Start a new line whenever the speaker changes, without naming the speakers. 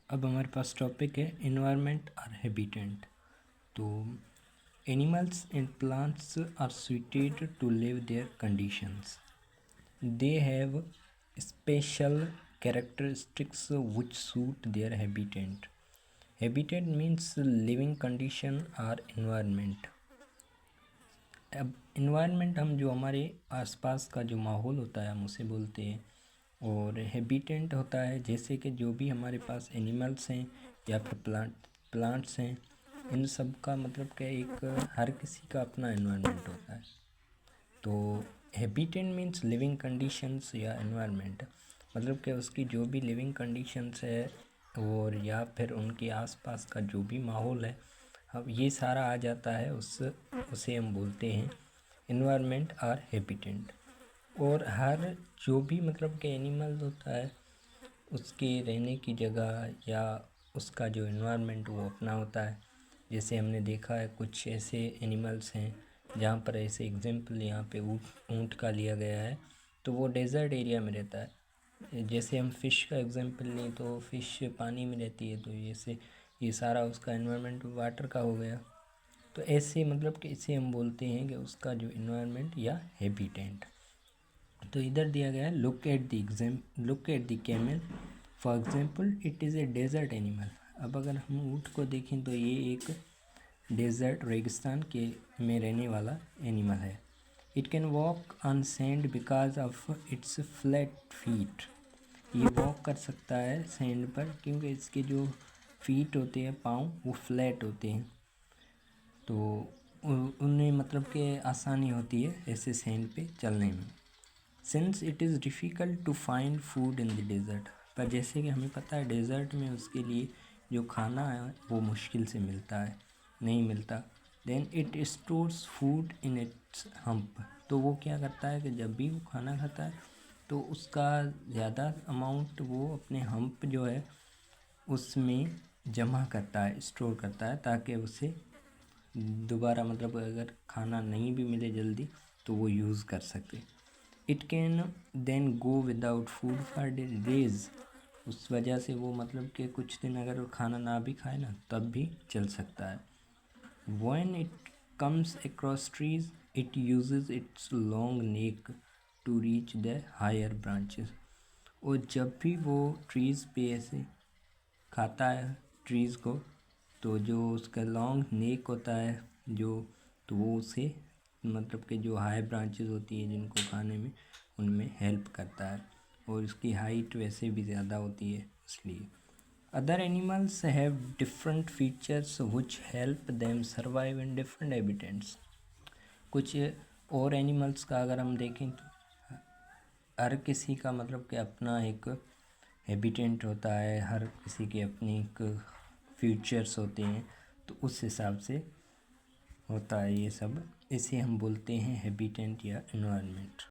अब हमारे पास टॉपिक है इन्वायरमेंट और हैबिटेट। तो animals and plants are suited to live their conditions. They have special characteristics which suit their habitat. Habitat means living condition or environment. अब environment हम जो हमारे आसपास का जो माहौल होता है हम उसे बोलते हैं, और हैबिटेट होता है जैसे कि जो भी हमारे पास एनिमल्स हैं या फिर प्लांट्स हैं, इन सब का मतलब क्या एक हर किसी का अपना इन्वायरमेंट होता है। तो हैबिटेट मीन्स लिविंग कंडीशंस या इन्वायरमेंट, मतलब कि उसकी जो भी लिविंग कंडीशंस है और या फिर उनके आसपास का जो भी माहौल है, अब ये सारा आ जाता है उसे हम बोलते हैं इन्वायरमेंट और हैबिटेट। और हर जो भी मतलब कि एनिमल होता है उसके रहने की जगह या उसका जो इन्वायरमेंट वो अपना होता है। जैसे हमने देखा है कुछ ऐसे एनिमल्स हैं जहाँ पर ऐसे एग्जाम्पल यहाँ पे ऊँट का लिया गया है, तो वो डेज़र्ट एरिया में रहता है। जैसे हम फ़िश का एग्जाम्पल लें तो फ़िश पानी में रहती है, तो ये सारा उसका इन्वायरमेंट वाटर का हो गया। तो ऐसे मतलब कि इसे हम बोलते हैं कि उसका जो इन्वायरमेंट या हैबिटेट। तो इधर दिया गया है look at the camel for example it is a desert animal. अब अगर हम ऊँट को देखें तो ये एक डेजर्ट रेगिस्तान के में रहने वाला एनिमल है। It can walk on sand because of its flat feet. ये वॉक कर सकता है सैंड पर क्योंकि इसके जो फीट होते हैं, पाँव, वो फ्लैट होते हैं, तो उन्हें मतलब कि आसानी होती है ऐसे सैंड पे चलने में। Since it is difficult to find food in the desert, पर जैसे कि हमें पता है डेज़र्ट में उसके लिए जो खाना है वो मुश्किल से मिलता है, नहीं मिलता। Then it stores food in its hump. तो वो क्या करता है कि जब भी वो खाना खाता है तो उसका ज़्यादा अमाउंट वो अपने हम्प जो है उसमें जमा करता है, स्टोर करता है, ताकि उसे दोबारा मतलब अगर खाना नहीं भी मिले जल्दी तो वो यूज़ कर सके। It can then go without food for days. उस वजह से वो मतलब कि कुछ दिन अगर वो खाना ना भी खाए ना तब भी चल सकता है। When it comes across trees it uses its long neck to reach the higher branches. और जब भी वो ट्रीज़ पे ऐसे खाता है ट्रीज़ को, तो जो उसका लॉन्ग नेक होता है जो, तो वो उसे मतलब कि जो हाई ब्रांचेस होती है जिनको खाने में, उनमें हेल्प करता है, और उसकी हाइट वैसे भी ज़्यादा होती है इसलिए। Other animals have different features which help them survive in different habitats. कुछ और एनिमल्स का अगर हम देखें तो हर किसी का मतलब कि अपना एक हैबिटेट होता है, हर किसी के अपनी एक फीचर्स होते हैं, तो उस हिसाब से होता है ये सब। इसे हम बोलते हैं हैबिटेट या एनवायरनमेंट।